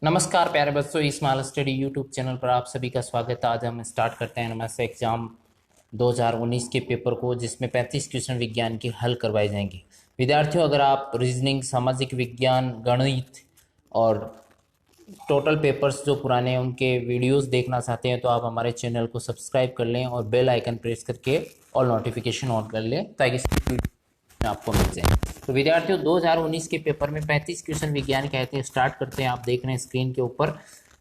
नमस्कार प्यारे बच्चों, स्मॉल स्टडी यूट्यूब चैनल पर आप सभी का स्वागत है। आज हम स्टार्ट करते हैं नमस्ते एग्जाम 2019 के पेपर को, जिसमें 35 क्वेश्चन विज्ञान के हल करवाए जाएंगे। विद्यार्थियों, अगर आप रीजनिंग, सामाजिक विज्ञान, गणित और टोटल पेपर्स जो पुराने हैं उनके वीडियोस देखना चाहते हैं तो आप हमारे चैनल को सब्सक्राइब कर लें और बेल आइकन प्रेस करके ऑल नोटिफिकेशन ऑन कर लें ताकि आपको मिल जाए। तो विद्यार्थियों, 2019 के पेपर में 35 क्वेश्चन विज्ञान कहते हैं। स्टार्ट करते हैं। आप देख रहे हैं स्क्रीन के ऊपर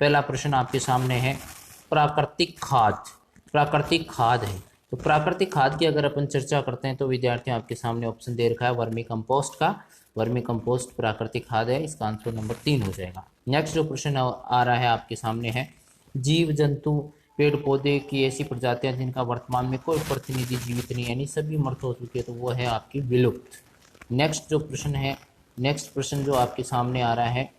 पहला प्रश्न आपके सामने है, प्राकृतिक खाद। प्राकृतिक खाद है, तो प्राकृतिक खाद की अगर अपन चर्चा करते हैं तो विद्यार्थियों आपके सामने ऑप्शन दे रखा है वर्मी कंपोस्ट का। वर्मी कंपोस्ट प्राकृतिक खाद है, इसका आंसर नंबर 3 हो जाएगा। नेक्स्ट जो प्रश्न आ रहा है आपके सामने है, जीव जंतु पेड़ पौधे की ऐसी प्रजातियां जिनका वर्तमान में कोई प्रतिनिधि जीवित नहीं, यानी सभी मृत हो चुके, तो वो है आपकी विलुप्त। नेक्स्ट जो प्रश्न है, नेक्स्ट प्रश्न जो आपके सामने आ रहा है,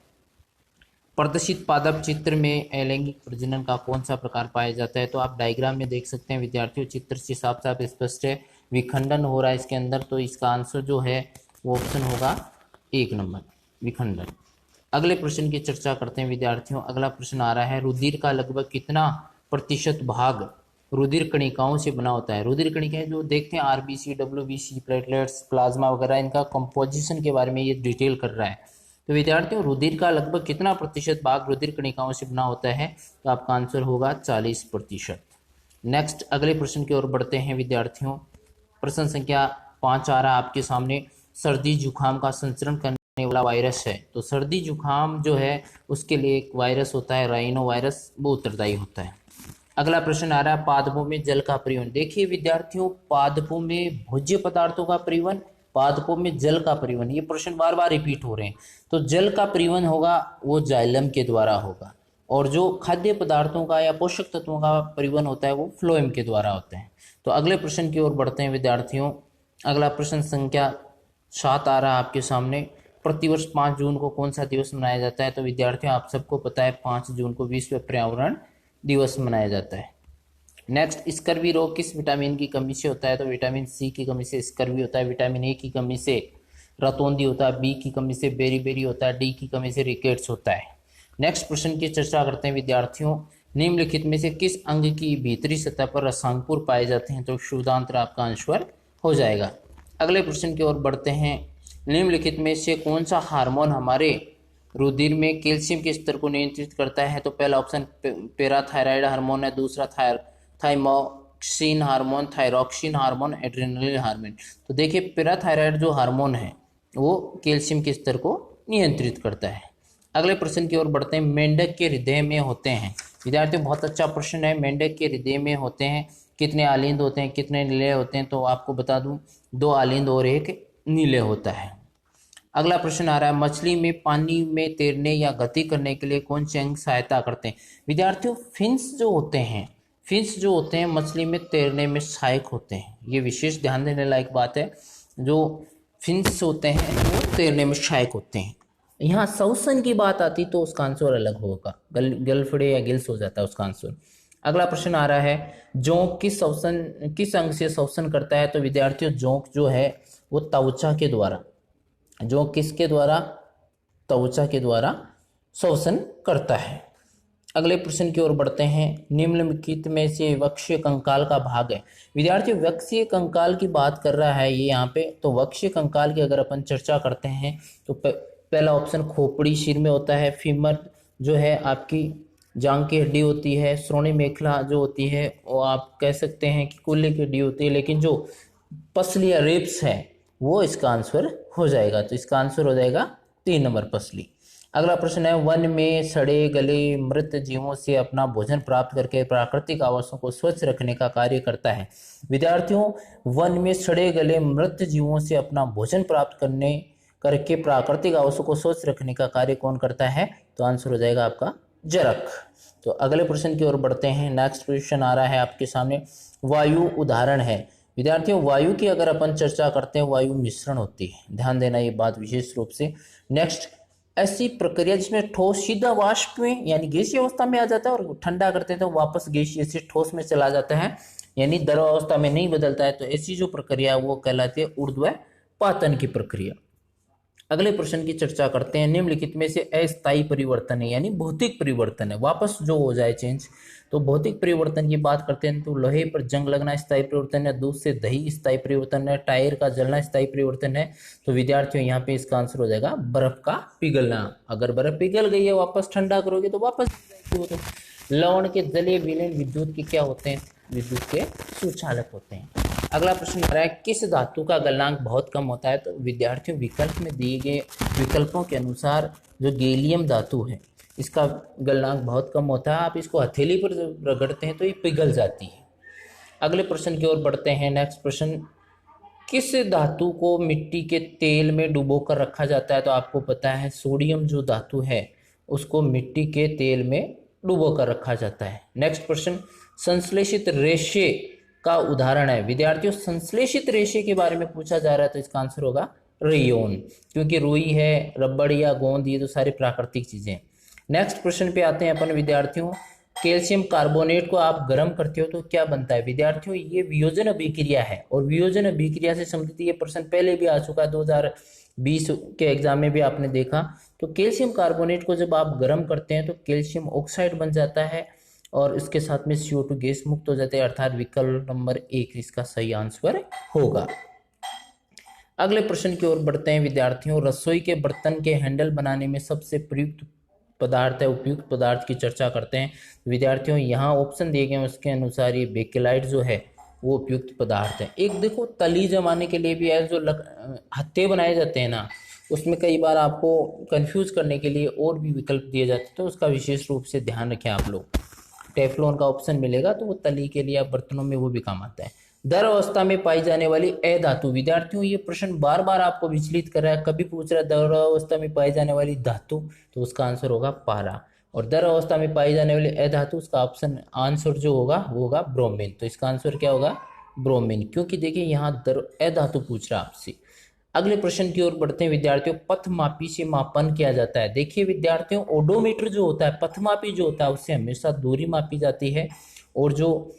प्रदर्शित पादप चित्र में अलैंगिक प्रजनन का कौन सा प्रकार पाया जाता है। तो आप डायग्राम में देख सकते हैं विद्यार्थियों, चित्र से साफ साफ स्पष्ट है, विखंडन हो रहा है इसके अंदर, तो इसका आंसर जो है वो ऑप्शन होगा 1 नंबर, विखंडन। अगले प्रश्न की चर्चा करते हैं विद्यार्थियों। अगला प्रश्न आ रहा है, रुधिर का लगभग कितना प्रतिशत भाग रुधिर कणिकाओं से बना होता है। रुधिर कणिकाएं जो देखते हैं आरबीसी, डब्ल्यूबीसी, प्लेटलेट्स, प्लाज्मा वगैरह, इनका कंपोजिशन के बारे में ये डिटेल कर रहा है। तो विद्यार्थियों, रुधिर का लगभग कितना प्रतिशत भाग रुधिर कणिकाओं से बना होता है, तो आपका आंसर होगा 40%। नेक्स्ट अगले प्रश्न की ओर बढ़ते हैं विद्यार्थियों। प्रश्न संख्या 5 आ रहा है आपके सामने, सर्दी जुकाम का संचरण करने वाला वायरस है। तो सर्दी जुकाम जो है उसके लिए एक वायरस होता है राइनो वायरस, वो उत्तरदायी होता है। अगला प्रश्न आ रहा है, पादपों में जल का परिवहन। देखिए विद्यार्थियों, पादपों में भोज्य पदार्थों का परिवहन, पादपों में जल का परिवहन, ये प्रश्न बार बार रिपीट हो रहे हैं। तो जल का परिवहन होगा वो जाइलम के द्वारा होगा, और जो खाद्य पदार्थों का या पोषक तत्वों का परिवहन होता है वो फ्लोएम के द्वारा होता है। तो अगले प्रश्न की ओर बढ़ते हैं विद्यार्थियों। अगला प्रश्न संख्या 7 आ रहा है आपके सामने, प्रतिवर्ष 5 जून को कौन सा दिवस मनाया जाता है। तो विद्यार्थियों, आप सबको पता है 5 जून को विश्व पर्यावरण दिवस मनाया जाता है। नेक्स्ट, स्कर्वी रोग किस विटामिन की कमी से होता है। तो विटामिन सी की कमी से स्कर्वी होता है, विटामिन ए की कमी से रतौंधी होता है, बी की कमी से बेरीबेरी होता है, डी की कमी से रिकेट्स होता है। नेक्स्ट प्रश्न की चर्चा करते हैं विद्यार्थियों। निम्नलिखित में से किस अंग की भीतरी सतह पर रसांकुर पाए जाते हैं। तो शुद्धांतर आपका आंसर हो जाएगा। अगले प्रश्न की ओर बढ़ते हैं। निम्नलिखित में से कौन सा हार्मोन हमारे रुधिर में कैल्शियम के स्तर को नियंत्रित करता है। तो पहला ऑप्शन पैराथायराइड हार्मोन है, दूसरा thymosin hormone, thyroxine hormone, adrenaline hormone. तो देखिए, पैराथायराइड जो हार्मोन है वो कैल्शियम के स्तर को नियंत्रित करता है। अगले प्रश्न की ओर बढ़ते हैं। मेंढक के हृदय में होते हैं। विद्यार्थियों, बहुत अच्छा प्रश्न है। मेंढक के हृदय में होते हैं कितने आलिंद होते हैं, कितने नीले होते हैं। तो आपको बता दूं, 2 आलिंद और 1 नीले होता है। अगला प्रश्न आ रहा है, मछली में पानी में तैरने या गति करने के लिए कौन से अंग सहायता करते हैं। विद्यार्थियों, फिन्स जो होते हैं, फिन्स जो होते हैं मछली में तैरने में सहायक होते हैं। ये विशेष ध्यान देने लायक बात है। जो फिन्स होते हैं वो तैरने में सहायक होते हैं। यहाँ श्वसन की बात आती तो उसका आंसर अलग होगा, गलफड़े या गिल्स हो जाता है उसका आंसर। अगला प्रश्न आ रहा है, जोंक किस अंग से श्वसन करता है। तो विद्यार्थियों, जोंक जो है वो त्वचा के द्वारा, जो किसके द्वारा, त्वचा के द्वारा श्वसन करता है। अगले प्रश्न की ओर बढ़ते हैं। निम्नलिखित में से वक्षीय कंकाल का भाग है। विद्यार्थियों, वक्षीय कंकाल की बात कर रहा है ये यहाँ पे। तो वक्षीय कंकाल की अगर अपन चर्चा करते हैं तो पहला ऑप्शन खोपड़ी सिर में होता है, फीमर जो है आपकी जांग की हड्डी होती है, श्रोणी मेखला जो होती है वो आप कह सकते हैं कि कूल्हे की हड्डी होती है, लेकिन जो पसली या रिब्स है वो इसका आंसर हो जाएगा। तो इसका आंसर हो जाएगा 3 नंबर, पसली। अगला प्रश्न है, वन में सड़े गले मृत जीवों से अपना भोजन प्राप्त करके प्राकृतिक आवासों को स्वच्छ रखने का कार्य करता है। विद्यार्थियों, वन में सड़े गले मृत जीवों से अपना भोजन प्राप्त करके प्राकृतिक आवासों को स्वच्छ रखने का कार्य कौन करता है। तो आंसर हो जाएगा आपका जरख। तो अगले प्रश्न की ओर बढ़ते हैं। नेक्स्ट क्वेश्चन आ रहा है आपके सामने, वायु उदाहरण है। विद्यार्थियों, वायु की अगर अपन चर्चा करते हैं, वायु मिश्रण होती है, ध्यान देना ये बात विशेष रूप से। नेक्स्ट, ऐसी प्रक्रिया जिसमें ठोस सीधा वाष्प में यानी गैसीय अवस्था में आ जाता है और ठंडा करते हैं तो वापस गैसीय से ठोस में चला जाता है, यानी द्रव अवस्था में नहीं बदलता है। तो ऐसी जो प्रक्रिया है वो कहलाती है ऊर्ध्वपातन की प्रक्रिया। अगले प्रश्न की चर्चा करते हैं। निम्नलिखित में से अस्थायी परिवर्तन है, यानी भौतिक परिवर्तन है, वापस जो हो जाए चेंज। तो भौतिक परिवर्तन की बात करते हैं तो लोहे पर जंग लगना स्थायी परिवर्तन है, दूध से दही स्थायी परिवर्तन है, टायर का जलना स्थायी परिवर्तन है। तो विद्यार्थियों यहाँ पे इसका आंसर हो जाएगा बर्फ का पिघलना। अगर बर्फ पिघल गई है, वापस ठंडा करोगे तो वापस पिघल जाएगी वो तो। लवण के जलीय विलयन विद्युत के क्या होते हैं? विद्युत के सुचालक होते हैं। अगला प्रश्न आ रहा है, किस धातु का गलनांक बहुत कम होता है? तो विद्यार्थियों विकल्प में दिए गए विकल्पों के अनुसार जो गैलियम धातु है इसका गलनांक बहुत कम होता है। आप इसको हथेली पर रगड़ते हैं तो ये पिघल जाती है। अगले प्रश्न की ओर बढ़ते हैं। नेक्स्ट प्रश्न, किस धातु को मिट्टी के तेल में डुबो कर रखा जाता है? तो आपको पता है सोडियम जो धातु है उसको मिट्टी के तेल में डुबो कर रखा जाता है। नेक्स्ट प्रश्न, संश्लेषित रेशे का उदाहरण है? विद्यार्थियों संश्लेषित रेशे के बारे में पूछा जा रहा है तो इसका आंसर होगा रेयोन, क्योंकि रुई है, रबड़ या गोंद, ये तो सारी प्राकृतिक चीजें। नेक्स्ट प्रश्न पे आते हैं अपन विद्यार्थियों। कैल्शियम कार्बोनेट को आप गर्म करते हो तो क्या बनता है? विद्यार्थियों ये वियोजन अभिक्रिया है, और वियोजन अभिक्रिया से संबंधित ये प्रश्न पहले भी आ चुका है, 2020 के एग्जाम में भी आपने देखा। तो कैल्शियम कार्बोनेट को जब आप गर्म करते हैं तो कैल्शियम ऑक्साइड बन जाता है और इसके साथ में CO2 गैस मुक्त हो जाते हैं, अर्थात विकल्प नंबर 1 इसका सही आंसर होगा। अगले प्रश्न की ओर बढ़ते हैं विद्यार्थियों। रसोई के बर्तन के हैंडल बनाने में सबसे प्रयुक्त पदार्थ है, उपयुक्त पदार्थ की चर्चा करते हैं विद्यार्थियों। यहाँ ऑप्शन दिए गए उसके अनुसार ये बेकेलाइट जो है वो उपयुक्त पदार्थ है। एक देखो तली जमाने के लिए भी है, जो हत्थे बनाए जाते हैं ना, उसमें कई बार आपको कंफ्यूज करने के लिए और भी विकल्प दिए जाते हैं, तो उसका विशेष रूप से ध्यान रखें आप लोग। टेफ्लॉन का ऑप्शन मिलेगा तो वो तली के लिए बर्तनों में वो भी काम आता है। दर अवस्था में पाई जाने वाली अधातु, विद्यार्थियों ये प्रश्न बार बार आपको विचलित कर रहा है। कभी पूछ रहा है दर अवस्था में पाई जाने वाली धातु, तो उसका आंसर होगा पारा, और दर अवस्था में पाई जाने वाली अधातु उसका ऑप्शन आंसर जो होगा वो होगा ब्रोमीन। तो इसका आंसर क्या होगा? ब्रोमीन, क्योंकि देखिए यहाँ दर अधातु पूछ रहा है आपसे। अगले प्रश्न की ओर बढ़ते हैं विद्यार्थियों। पथमापी से मापन किया जाता है। देखिए विद्यार्थियों ओडोमीटर जो होता है, पथमापी जो होता है उससे हमेशा दूरी मापी जाती है, और जो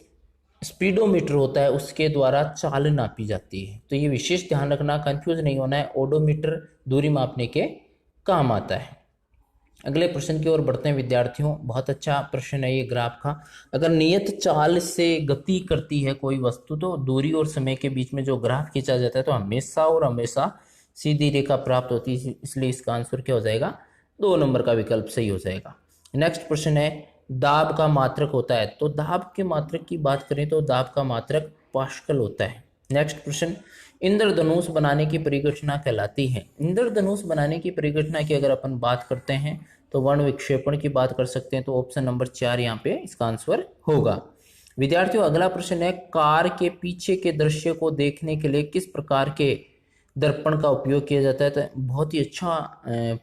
स्पीडोमीटर होता है उसके द्वारा चाल नापी जाती है। तो ये विशेष ध्यान रखना, कंफ्यूज नहीं होना है। ओडोमीटर दूरी मापने के काम आता है। अगले प्रश्न की ओर बढ़ते हैं विद्यार्थियों। बहुत अच्छा प्रश्न है ये ग्राफ का। अगर नियत चाल से गति करती है कोई वस्तु तो दूरी और समय के बीच में जो ग्राफ खींचा जाता है तो हमेशा और हमेशा सीधी रेखा प्राप्त होती है, इसलिए इसका आंसर क्या हो जाएगा? 2 नंबर का विकल्प सही हो जाएगा। नेक्स्ट प्रश्न है, दाब का मात्रक होता है? तो दाब के मात्रक की बात करें तो दाब का मात्रक पास्कल होता है। नेक्स्ट प्रश्न, इंद्रधनुष बनाने की परिघटना कहलाती है? इंद्रधनुष बनाने की परिघटना की अगर अपन बात करते हैं तो वर्ण विक्षेपण की बात कर सकते हैं, तो ऑप्शन नंबर 4 यहाँ पे इसका आंसर होगा। विद्यार्थियों अगला प्रश्न है, कार के पीछे के दृश्य को देखने के लिए किस प्रकार के दर्पण का उपयोग किया जाता है? तो बहुत ही अच्छा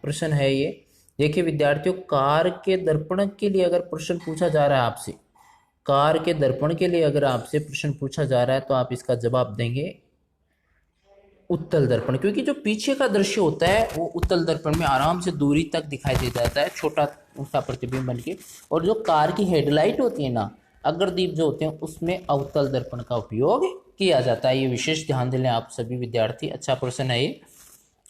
प्रश्न है ये। देखिए विद्यार्थियों, कार के दर्पण के लिए अगर प्रश्न पूछा जा रहा है आपसे, कार के दर्पण के लिए अगर आपसे प्रश्न पूछा जा रहा है तो आप इसका जवाब देंगे उत्तल दर्पण, क्योंकि जो पीछे का दृश्य होता है वो उत्तल दर्पण में आराम से दूरी तक दिखाई दे जाता है, छोटा सा प्रतिबिंब बन के। और जो कार की हेडलाइट होती है ना, अग्रदीप जो होते हैं, उसमें अवतल दर्पण का उपयोग किया जाता है। ये विशेष ध्यान दें आप सभी विद्यार्थी। अच्छा प्रश्न है ये।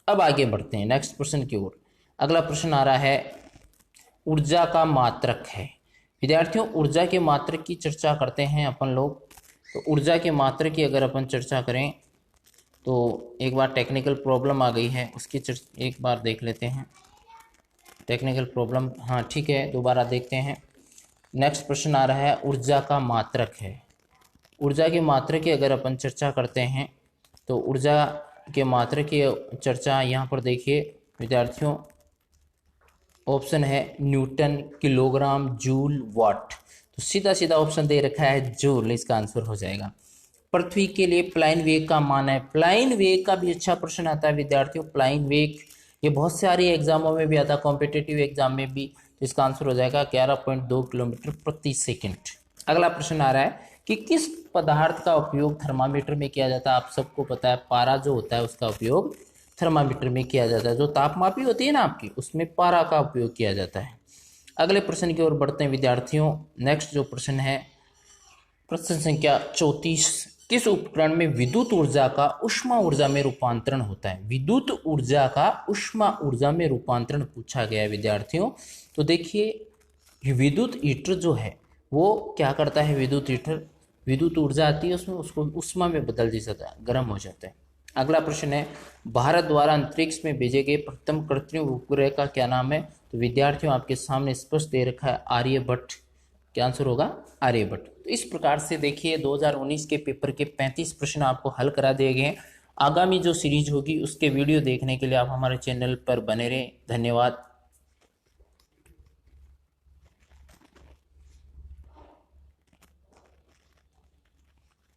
अब आगे बढ़ते हैं नेक्स्ट प्रश्न की ओर। अगला प्रश्न आ रहा है, ऊर्जा का मात्रक है। विद्यार्थियों ऊर्जा के मात्रक की चर्चा करते हैं अपन लोग। तो ऊर्जा के मात्रक की अगर अपन चर्चा करें तो एक बार टेक्निकल प्रॉब्लम आ गई है, उसकी एक बार देख लेते हैं। टेक्निकल प्रॉब्लम, हाँ ठीक है, दोबारा देखते हैं। नेक्स्ट प्रश्न आ रहा है, ऊर्जा का मात्रक है। ऊर्जा के मात्रक की अगर अपन चर्चा करते हैं तो ऊर्जा के मात्रक की चर्चा यहाँ पर देखिए विद्यार्थियों, ऑप्शन है न्यूटन, किलोग्राम, जूल, वाट। तो सीधा सीधा ऑप्शन दे रखा है जूल, इसका आंसर हो जाएगा। पृथ्वी के लिए प्लाइन वेग का मान है। प्लाइन वेग का भी अच्छा प्रश्न आता है विद्यार्थियों। प्लाइन वेग ये बहुत सारे एग्जामों में भी आता है, कॉम्पिटिटिव एग्जाम में भी। तो इसका आंसर हो जाएगा 11.2 किलोमीटर प्रति सेकंड। अगला प्रश्न आ रहा है कि किस पदार्थ का उपयोग थर्मामीटर में किया जाता है? आप सबको पता है पारा जो होता है उसका उपयोग थर्मामीटर में किया जाता है। जो तापमापी होती है ना आपकी, उसमें पारा का उपयोग किया जाता है। अगले प्रश्न की ओर बढ़ते हैं विद्यार्थियों। नेक्स्ट जो प्रश्न है प्रश्न संख्या 34 किस उपकरण में विद्युत ऊर्जा का ऊष्मा ऊर्जा में रूपांतरण होता है? विद्युत ऊर्जा का ऊष्मा ऊर्जा में रूपांतरण पूछा गया है विद्यार्थियों। तो देखिए विद्युत हीटर जो है वो क्या करता है, विद्युत हीटर विद्युत ऊर्जा आती है उसमें, उसको ऊष्मा में बदल दिया जाता है, गर्म हो जाता है। अगला प्रश्न है, भारत द्वारा अंतरिक्ष में भेजे गए प्रथम कृत्रिम उपग्रह का क्या नाम है? तो विद्यार्थियों आपके सामने स्पष्ट दे रखा है आर्यभट्ट। क्या आंसर होगा? आर्यभट्ट। तो इस प्रकार से देखिए 2019 के पेपर के 35 प्रश्न आपको हल करा दिए गए हैं। आगामी जो सीरीज होगी उसके वीडियो देखने के लिए आप हमारे चैनल पर बने रहें। धन्यवाद।